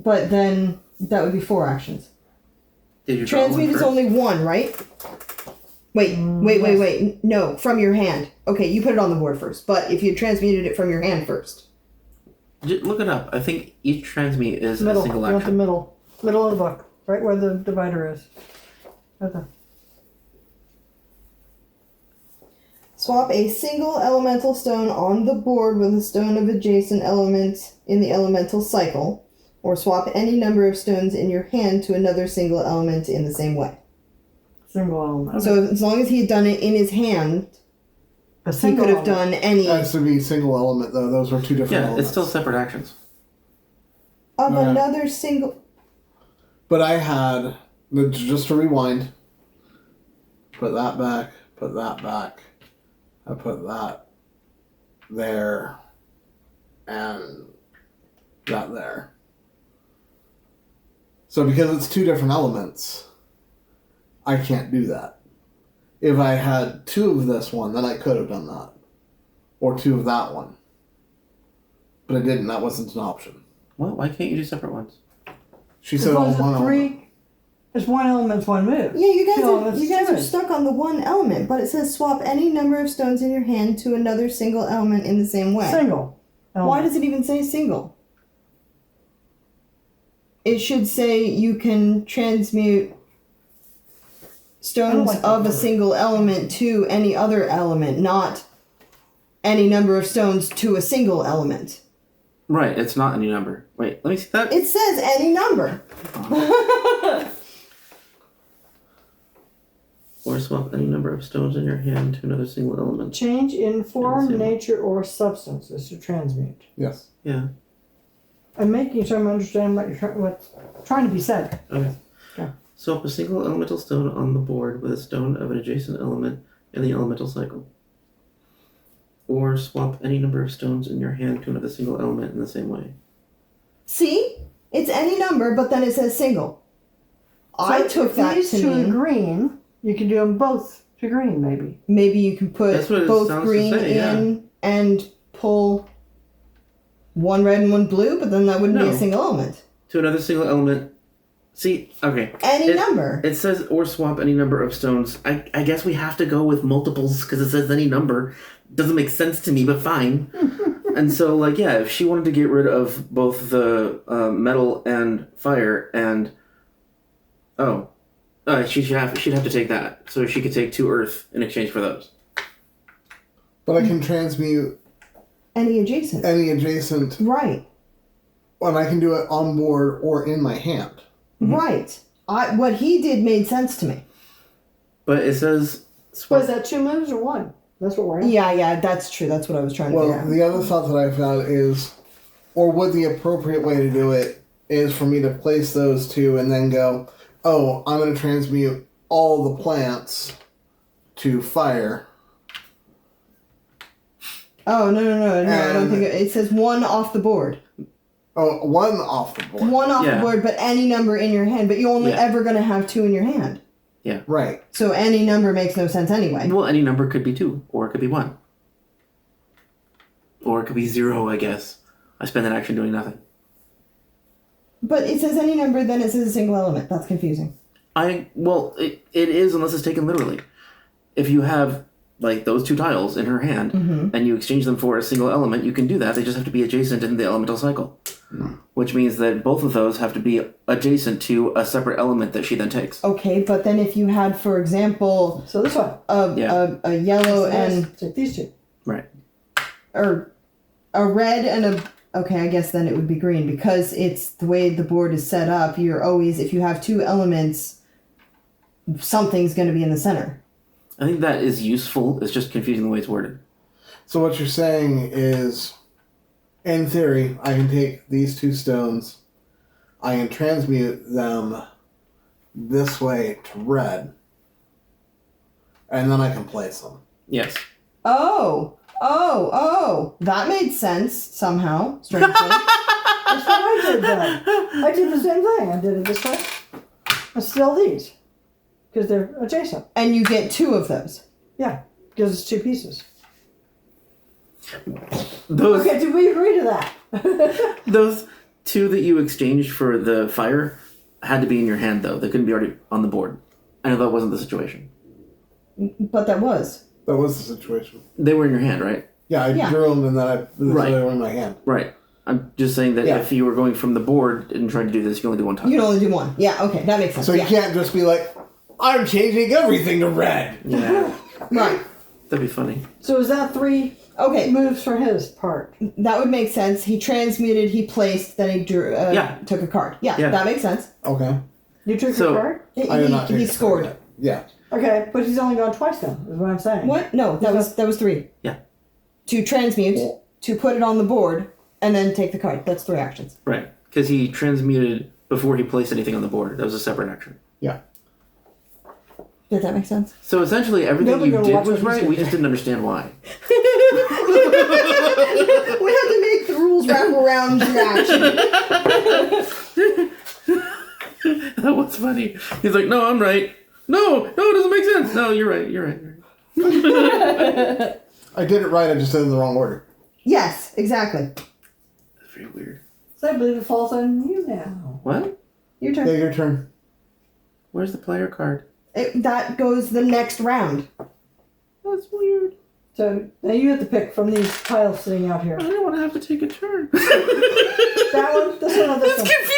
But then that would be 4 actions. Did you draw Transmute one is first? only 1, right? Wait. No, from your hand. Okay, you put it on the board first. But if you transmuted it from your hand first. Look it up. I think each transmute is Middle. a single You action. want the middle. Middle of the book. Right where the divider is. Right there. Swap a single elemental stone on the board with a stone of adjacent element in the elemental cycle, or swap any number of stones in your hand to another single element in the same way. Single element. Okay. So as long as he had done it in his hand, A he single could have element. done any It has to be single element, though. Those are 2 different Yeah, elements. it's still separate actions. of Yeah. another single. But I had, just to rewind, put that back, put that back. I put that there, and that there. So because it's 2 different elements, I can't do that. If I had 2 of this one, then I could have done that. Or 2 of that one. But I didn't. That wasn't an option. Well, why can't you do separate ones? She said on one element. It's 1 element, 1 move. Yeah, you 2 elements, guys 2 are moves. stuck on the 1 element, but it says swap any number of stones in your hand to another single element in the same way. Single. Why element. does it even say single? It should say you can transmute stones like that of a word. single element to any other element, not any number of stones to a single element. Right, it's not any number. Wait, let me see that. It says any number. Or swap any number of stones in your hand to another single element. Change in form, same. nature, or substance is to transmute. Yes. Yeah. I'm making sure I'm understanding what's trying to be said. Okay. Okay. Swap a single elemental stone on the board with a stone of an adjacent element in the elemental cycle. Or swap any number of stones in your hand to another single element in the same way. See? It's any number, but then it says single. I took if that these to two are mean green, you can do them both to green, maybe. maybe you can put That's what it both sounds to green say, yeah. in and pull 1 red and 1 blue, but then that wouldn't be No. a single element. To another single element. See, okay. Any number. It says or swap any number of stones. I guess we have to go with multiples because it says any number. Doesn't make sense to me, but fine. And so, like, yeah, if she wanted to get rid of both the metal and fire and... she'd have to take that. So she could take 2 earth in exchange for those. But I can transmute Any adjacent. any adjacent, Right. and I can do it on board or in my hand. Mm-hmm. Right. What he did made sense to me. But it says... Was that 2 moves or 1? That's what we're at. Yeah, that's true. That's what I was trying to Well, figure out. the other thought that I've had is, or would the appropriate way to do it is for me to place those 2 and then go, oh, I'm going to transmute all the plants to fire. Oh, no, I don't think it says 1 off the board. Oh, 1 off the board. 1 off Yeah. the board, but any number in your hand. But you're only Yeah. ever going to have 2 in your hand. Right. So any number makes no sense anyway. Well, any number could be 2, or it could be 1. Or it could be 0, I guess. I spend that action doing nothing. But it says any number, then it says a single element. That's confusing. It is unless it's taken literally. If you have, like, those 2 tiles in her hand, and you exchange them for a single element, you can do that. They just have to be adjacent in the elemental cycle. Which means that both of those have to be adjacent to a separate element that she then takes. Okay, but then if you had, for example, So this one. a yellow and... Take these 2. Right. Or a red and a... Okay, I guess then it would be green. Because it's the way the board is set up, you're always... If you have 2 elements, something's going to be in the center. I think that is useful. It's just confusing the way it's worded. So what you're saying is, in theory, I can take these 2 stones, I can transmute them this way to red, and then I can place them. Yes. Oh! That made sense, somehow, strangely. That's what I did then. I did the same thing. I did it this way. And still these. Because they're adjacent. And you get 2 of those. Yeah. Because it's 2 pieces. Those Okay, did we agree to that? those two that you exchanged for the fire had to be in your hand, though. They couldn't be already on the board. I know that wasn't the situation. But that was. That was the situation. They were in your hand, right? Yeah, I drew them and then Right. they were in my hand. Right. I'm just saying that if you were going from the board and trying to do this, you can only do one time. You can only do one. Yeah, okay, that makes sense. So you can't just be like, I'm changing everything to red. Yeah. Right. That'd be funny. So is that 3 moves for his part? That would make sense. He transmuted, he placed, then he drew. Took a card. Yeah, that makes sense. Okay. You took your card? I did not take He a card scored. yet. Yeah. Okay, but he's only gone twice then, is what I'm saying. What? No, that was 3. Yeah. To transmute, to put it on the board, and then take the card. That's 3 actions. Right. Because he transmuted before he placed anything on the board. That was a separate action. Yeah. Did that make sense? So essentially, everything Nobody you will did watch was what right. you We said. just didn't understand why. We had to make the rules wrap around your action. That was funny. He's like, "No, I'm right. No, it doesn't make sense. No, you're right. You're right. I did it right, I just did it in the wrong order. Yes, exactly. That's very weird. So I believe it falls on you now. What? Your turn. Yeah, your turn. Where's the player card? That goes the next round. That's weird. So now you have to pick from these piles sitting out here. I don't want to have to take a turn. That one, this one, or this It's one? confusing.